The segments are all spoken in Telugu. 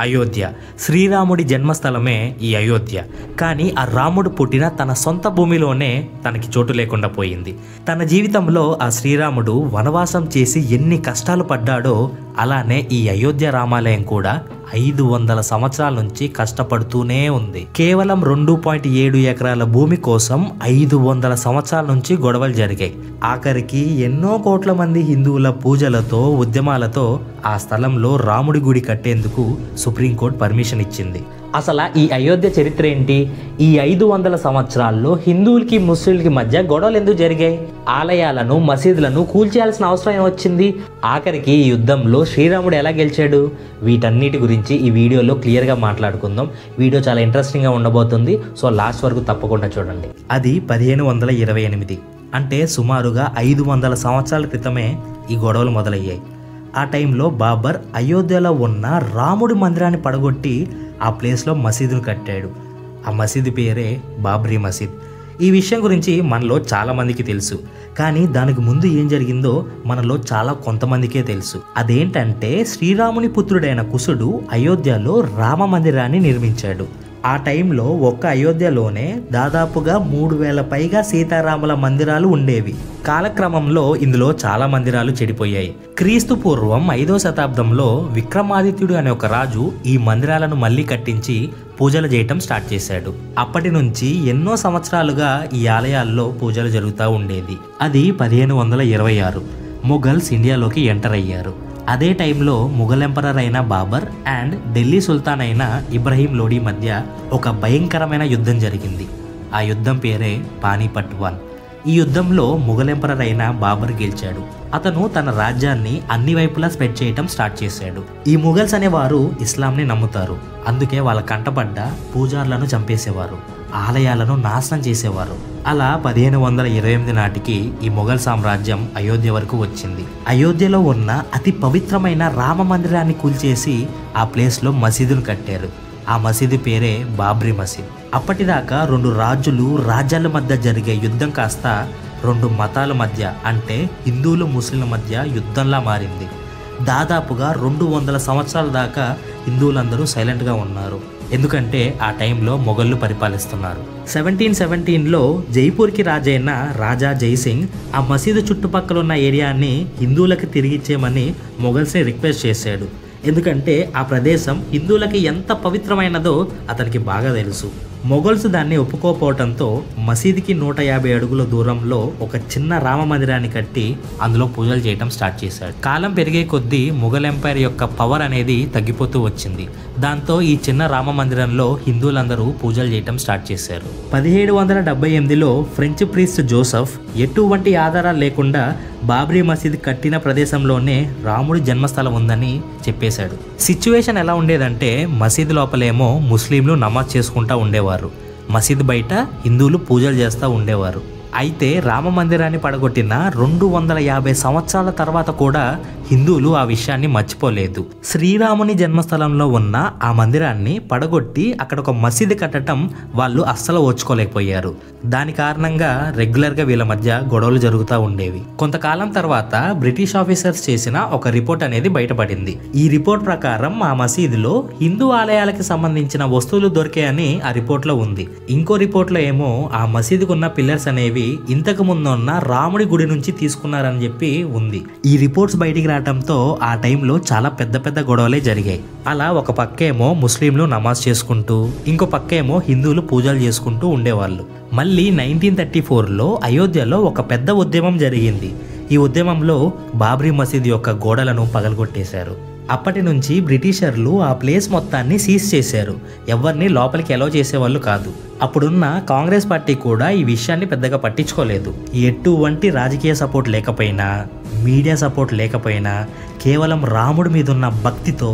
అయోధ్య. శ్రీరాముడి జన్మస్థలమే ఈ అయోధ్య. కానీ ఆ రాముడు పుట్టిన తన సొంత భూమిలోనే తనకి చోటు లేకుండా పోయింది. తన జీవితంలో ఆ శ్రీరాముడు వనవాసం చేసి ఎన్ని కష్టాలు పడ్డాడో అలానే ఈ అయోధ్య రామాలయం కూడా 500 సంవత్సరాల నుంచి కష్టపడుతూనే ఉంది. కేవలం 2.7 ఎకరాల భూమి కోసం 500 సంవత్సరాల నుంచి గొడవలు జరిగాయి. ఆఖరికి ఎన్నో కోట్ల మంది హిందువుల పూజలతో ఉద్యమాలతో ఆ స్థలంలో రాముడి గుడి కట్టేందుకు సుప్రీంకోర్టు పర్మిషన్ ఇచ్చింది. అసలు ఈ అయోధ్య చరిత్ర ఏంటి? ఈ 500 సంవత్సరాల్లో హిందువులకి ముస్లింలకి మధ్య గొడవలు ఎందుకు జరిగాయి? ఆలయాలను మసీదులను కూల్చేయాల్సిన అవసరం వచ్చింది. ఆఖరికి ఈ యుద్ధంలో శ్రీరాముడు ఎలా గెలిచాడు? వీటన్నిటి గురించి ఈ వీడియోలో క్లియర్గా మాట్లాడుకుందాం. వీడియో చాలా ఇంట్రెస్టింగ్గా ఉండబోతుంది. సో లాస్ట్ వరకు తప్పకుండా చూడండి. అది 1528 అంటే సుమారుగా 500 సంవత్సరాల క్రితమే ఈ గొడవలు మొదలయ్యాయి. ఆ టైంలో బాబర్ అయోధ్యలో ఉన్న రాముడి మందిరాన్ని పడగొట్టి ఆ ప్లేస్లో మసీదును కట్టాడు. ఆ మసీదు పేరే బాబ్రీ మసీద్. ఈ విషయం గురించి మనలో చాలామందికి తెలుసు. కానీ దానికి ముందు ఏం జరిగిందో మనలో చాలా కొంతమందికే తెలుసు. అదేంటంటే శ్రీరాముని పుత్రుడైన కుశుడు అయోధ్యలో రామ మందిరాన్ని నిర్మించాడు. ఆ టైంలో ఒక్క అయోధ్యలోనే దాదాపుగా 3000 పైగా సీతారాముల మందిరాలు ఉండేవి. కాలక్రమంలో ఇందులో చాలా మందిరాలు చెడిపోయాయి. క్రీస్తు పూర్వం 5వ శతాబ్దంలో విక్రమాదిత్యుడు అనే ఒక రాజు ఈ మందిరాలను మళ్ళీ కట్టించి పూజలు చేయటం స్టార్ట్ చేశాడు. అప్పటి నుంచి ఎన్నో సంవత్సరాలుగా ఈ ఆలయాల్లో పూజలు జరుగుతూ ఉండేది. అది 1526 మొఘల్స్ ఇండియాలోకి ఎంటర్ అయ్యారు. అదే టైంలో ముఘల్ ఎంపరర్ అయిన బాబర్ అండ్ ఢిల్లీ సుల్తాన్ అయిన ఇబ్రహీం లోడీ మధ్య ఒక భయంకరమైన యుద్ధం జరిగింది. ఆ యుద్ధం పేరే పానీపట్ 1. ఈ యుద్ధంలో ముఘల్ ఎంపరర్ అయిన బాబర్ గెలిచాడు. అతను తన రాజ్యాన్ని అన్ని వైపులా స్ప్రెడ్ చేయటం స్టార్ట్ చేశాడు. ఈ ముఘల్స్ అనేవారు ఇస్లాంని నమ్ముతారు. అందుకే వాళ్ళ కంటపడ్డ పూజార్లను చంపేసేవారు, ఆలయాలను నాశనం చేసేవారు. అలా 1528 నాటికి ఈ మొఘల్ సామ్రాజ్యం అయోధ్య వరకు వచ్చింది. అయోధ్యలో ఉన్న అతి పవిత్రమైన రామ మందిరాన్ని కూల్చేసి ఆ ప్లేస్లో మసీదును కట్టారు. ఆ మసీదు పేరే బాబ్రీ మసీద్. అప్పటిదాకా 2 రాజ్యాల మధ్య జరిగే యుద్ధం కాస్త 2 మతాల మధ్య అంటే హిందువులు ముస్లింల మధ్య యుద్ధంలా మారింది. దాదాపుగా 200 సంవత్సరాల దాకా హిందువులందరూ సైలెంట్గా ఉన్నారు. ఎందుకంటే ఆ టైంలో మొఘళ్ళు పరిపాలిస్తున్నారు. 1717లో జైపూర్కి రాజైన రాజా జైసింగ్ ఆ మసీదు చుట్టుపక్కల ఉన్న ఏరియాని హిందువులకు తిరిగిచ్చేయమని మొఘల్స్ని రిక్వెస్ట్ చేశాడు. ఎందుకంటే ఆ ప్రదేశం హిందువులకి ఎంత పవిత్రమైనదో అతనికి బాగా తెలుసు. మొఘల్స్ దాన్ని ఒప్పుకోపోవడంతో మసీదుకి 150 అడుగుల దూరంలో ఒక చిన్న రామ మందిరాన్ని కట్టి అందులో పూజలు చేయడం స్టార్ట్ చేశాడు. కాలం పెరిగే కొద్దీ మొఘల్ ఎంపైర్ యొక్క పవర్ అనేది తగ్గిపోతూ వచ్చింది. దాంతో ఈ చిన్న రామ మందిరంలో హిందువులందరూ పూజలు చేయడం స్టార్ట్ చేశారు. 1778లో ఫ్రెంచ్ ప్రీస్ట్ జోసెఫ్ ఎటువంటి ఆధారాలు లేకుండా బాబ్రీ మసీద్ కట్టిన ప్రదేశంలోనే రాముడి జన్మస్థలం ఉందని చెప్పేశాడు. సిచ్యువేషన్ ఎలా ఉండేదంటే మసీదు లోపలేమో ముస్లింలు నమాజ్ చేసుకుంటూ ఉండేవారు, మసీదు బయట హిందువులు పూజలు చేస్తూ ఉండేవారు. అయితే రామ మందిరాన్ని పడగొట్టిన 250 సంవత్సరాల తర్వాత కూడా హిందువులు ఆ విషయాన్ని మర్చిపోలేదు. శ్రీరాముని జన్మస్థలంలో ఉన్న ఆ మందిరాన్ని పడగొట్టి అక్కడ ఒక మసీదు కట్టడం వాళ్ళు అస్సలు ఓర్చుకోలేకపోయారు. దాని కారణంగా రెగ్యులర్గా వీళ్ళ మధ్య గొడవలు జరుగుతూ ఉండేవి. కొంతకాలం తర్వాత బ్రిటిష్ ఆఫీసర్స్ చేసిన ఒక రిపోర్ట్ అనేది బయటపడింది. ఈ రిపోర్ట్ ప్రకారం ఆ మసీదులో హిందూ ఆలయాలకు సంబంధించిన వస్తువులు దొరికాయని ఆ రిపోర్ట్లో ఉంది. ఇంకో రిపోర్ట్లో ఏమో ఆ మసీదుకున్న పిల్లర్స్ అనేవి ఇంతకు ముందు ఉన్న రాముడి గుడి నుంచి తీసుకున్నారని చెప్పి ఉంది. ఈ రిపోర్ట్స్ బయటికి రావడంతో ఆ టైంలో చాలా పెద్ద గొడవలే జరిగాయి. అలా ఒక పక్కేమో ముస్లింలు నమాజ్ చేసుకుంటూ ఇంకో పక్కేమో హిందువులు పూజలు చేసుకుంటూ ఉండేవాళ్ళు. మళ్ళీ 1934లో అయోధ్యలో ఒక పెద్ద ఉద్యమం జరిగింది. ఈ ఉద్యమంలో బాబ్రీ మసీద్ యొక్క గోడలను పగలగొట్టేశారు. అప్పటి నుంచి బ్రిటిషర్లు ఆ ప్లేస్ మొత్తాన్ని సీజ్ చేశారు. ఎవరిని లోపలికి అలౌ చేసేవాళ్ళు కాదు. అప్పుడున్న కాంగ్రెస్ పార్టీ కూడా ఈ విషయాన్ని పెద్దగా పట్టించుకోలేదు. ఎటువంటి రాజకీయ సపోర్ట్ లేకపోయినా, మీడియా సపోర్ట్ లేకపోయినా, కేవలం రాముడి మీద ఉన్న భక్తితో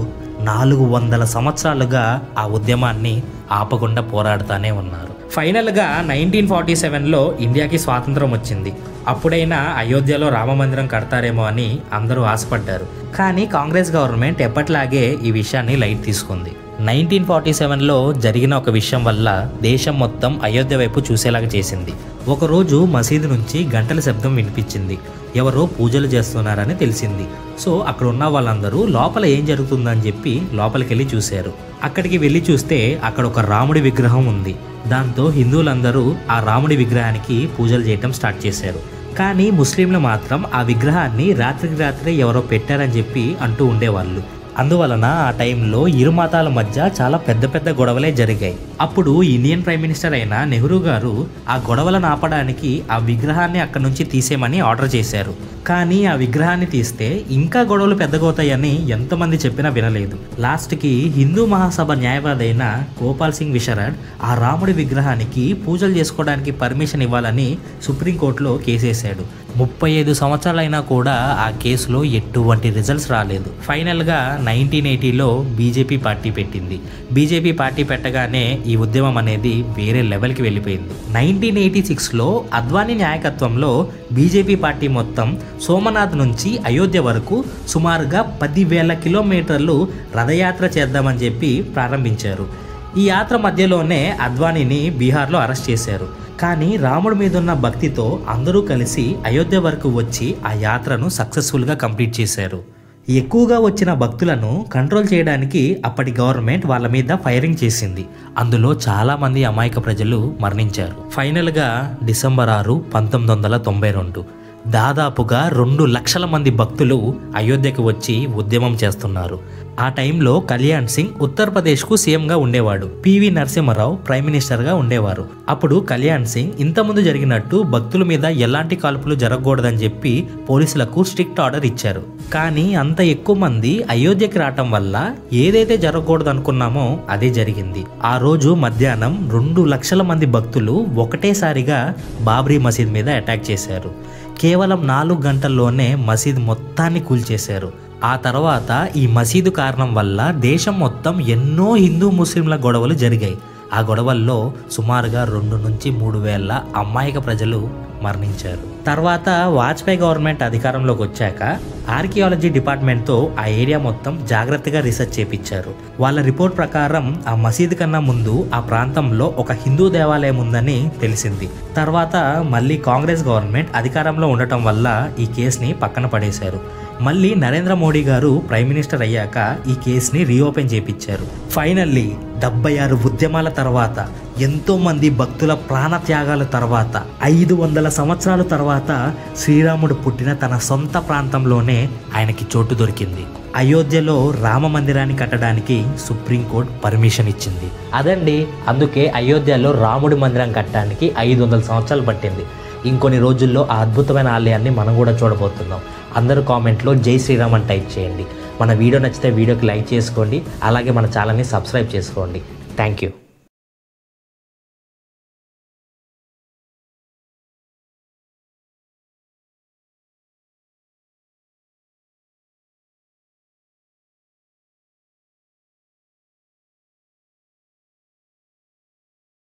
400 సంవత్సరాలుగా ఆ ఉద్యమాన్ని ఆపకుండా పోరాడుతూనే ఉన్నారు. ఫైనల్గా 1947లో ఇండియాకి స్వాతంత్రం వచ్చింది. అప్పుడైనా అయోధ్యలో రామ మందిరం కడతారేమో అని అందరూ ఆశపడ్డారు. కానీ కాంగ్రెస్ గవర్నమెంట్ ఎప్పటిలాగే ఈ విషయాన్ని లైట్ తీసుకుంది. 1947లో జరిగిన ఒక విషయం వల్ల దేశం మొత్తం అయోధ్య వైపు చూసేలాగా చేసింది. ఒకరోజు మసీదు నుంచి గంటల శబ్దం వినిపించింది. ఎవరో పూజలు చేస్తున్నారని తెలిసింది. సో అక్కడ ఉన్న వాళ్ళందరూ లోపల ఏం జరుగుతుందని చెప్పి లోపలికి వెళ్ళి చూశారు. అక్కడికి వెళ్ళి చూస్తే అక్కడ ఒక రాముడి విగ్రహం ఉంది. దాంతో హిందువులందరూ ఆ రాముడి విగ్రహానికి పూజలు చేయటం స్టార్ట్ చేశారు. కానీ ముస్లింలు మాత్రం ఆ విగ్రహాన్ని రాత్రికి రాత్రే ఎవరో పెట్టారని చెప్పి అంటూ ఉండేవాళ్ళు. అందువలన ఆ టైంలో ఇరు మతాల మధ్య చాలా పెద్ద పెద్ద గొడవలే జరిగాయి. అప్పుడు ఇండియన్ ప్రైమ్ మినిస్టర్ అయిన నెహ్రూ గారు ఆ గొడవలను ఆపడానికి ఆ విగ్రహాన్ని అక్కడి నుంచి తీసేయమని ఆర్డర్ చేశారు. కానీ ఆ విగ్రహాన్ని తీస్తే ఇంకా గొడవలు పెద్దగవుతాయని ఎంతమంది చెప్పినా వినలేదు. లాస్ట్కి హిందూ మహాసభ న్యాయవాది అయిన గోపాల్ సింగ్ విశారడ్ ఆ రాముడి విగ్రహానికి పూజలు చేసుకోవడానికి పర్మిషన్ ఇవ్వాలని సుప్రీంకోర్టులో కేసేశాడు. 35 సంవత్సరాలైనా కూడా ఆ కేసులో ఎటువంటి రిజల్ట్స్ రాలేదు. ఫైనల్గా 1980లో బీజేపీ పార్టీ పెట్టింది. బీజేపీ పార్టీ పెట్టగానే ఈ ఉద్యమం అనేది వేరే లెవెల్కి వెళ్ళిపోయింది. 1986లో అద్వానీ నాయకత్వంలో బీజేపీ పార్టీ మొత్తం సోమనాథ్ నుంచి అయోధ్య వరకు సుమారుగా 10,000 కిలోమీటర్లు రథయాత్ర చేద్దామని చెప్పి ప్రారంభించారు. ఈ యాత్ర మధ్యలోనే అద్వానీని బీహార్లో అరెస్ట్ చేశారు. కానీ రాముడి మీద ఉన్న భక్తితో అందరూ కలిసి అయోధ్య వరకు వచ్చి ఆ యాత్రను సక్సెస్ఫుల్గా కంప్లీట్ చేశారు. ఎక్కువగా వచ్చిన భక్తులను కంట్రోల్ చేయడానికి అప్పటి గవర్నమెంట్ వాళ్ళ మీద ఫైరింగ్ చేసింది. అందులో చాలామంది అమాయక ప్రజలు మరణించారు. ఫైనల్గా డిసెంబర్ 6, 1992 దాదాపుగా 2 లక్షల మంది భక్తులు అయోధ్యకు వచ్చి ఉద్యమం చేస్తున్నారు. ఆ టైంలో కళ్యాణ్ సింగ్ ఉత్తరప్రదేశ్కు సీఎంగా ఉండేవాడు. పివి నరసింహారావు ప్రైమ్ మినిస్టర్గా ఉండేవారు. అప్పుడు కళ్యాణ్ సింగ్ ఇంతకుముందు జరిగినట్టు భక్తుల మీద ఎలాంటి కాల్పులు జరగకూడదని చెప్పి పోలీసులకు స్ట్రిక్ట్ ఆర్డర్ ఇచ్చారు. కానీ అంత ఎక్కువ మంది అయోధ్యకి రావటం వల్ల ఏదైతే జరగకూడదు అనుకున్నామో అదే జరిగింది. ఆ రోజు మధ్యాహ్నం 2 లక్షల మంది భక్తులు ఒకటేసారిగా బాబ్రీ మసీద్ మీద అటాక్ చేశారు. కేవలం 4 గంటల్లోనే మసీద్ మొత్తాన్ని కూల్చేశారు. ఆ తర్వాత ఈ మసీదు కారణం వల్ల దేశం మొత్తం ఎన్నో హిందూ ముస్లింల గొడవలు జరిగాయి. ఆ గొడవల్లో సుమారుగా 2 నుంచి 3 వేల అమాయక ప్రజలు మరణించారు. తర్వాత వాజ్పేయి గవర్నమెంట్ అధికారంలోకి వచ్చాక ఆర్కియాలజీ డిపార్ట్మెంట్తో ఆ ఏరియా మొత్తం జాగ్రత్తగా రీసెర్చ్ చేపించారు. వాళ్ళ రిపోర్ట్ ప్రకారం ఆ మసీదు కన్నా ముందు ఆ ప్రాంతంలో ఒక హిందూ దేవాలయం ఉందని తెలిసింది. తర్వాత మళ్ళీ కాంగ్రెస్ గవర్నమెంట్ అధికారంలో ఉండటం వల్ల ఈ కేసుని పక్కన పడేశారు. మళ్ళీ నరేంద్ర మోడీ గారు ప్రైమ్ మినిస్టర్ అయ్యాక ఈ కేసుని రీఓపెన్ చేపించారు. ఫైనల్లీ 76 ఉద్యమాల తర్వాత, ఎంతో మంది భక్తుల ప్రాణత్యాగాల తర్వాత, 500 సంవత్సరాల తర్వాత శ్రీరాముడు పుట్టిన తన సొంత ప్రాంతంలోనే ఆయనకి చోటు దొరికింది. అయోధ్యలో రామ మందిరాన్ని కట్టడానికి సుప్రీంకోర్టు పర్మిషన్ ఇచ్చింది. అదండి, అందుకే అయోధ్యలో రాముడి మందిరం కట్టడానికి 500 సంవత్సరాలు పట్టింది. ఇంకొన్ని రోజుల్లో ఆ అద్భుతమైన ఆలయాన్ని మనం కూడా చూడబోతున్నాం. అందరూ కామెంట్లో జై శ్రీరామ్ అని టైప్ చేయండి. మన వీడియో నచ్చితే వీడియోకి లైక్ చేసుకోండి. అలాగే మన ఛానల్ని సబ్స్క్రైబ్ చేసుకోండి. Thank you.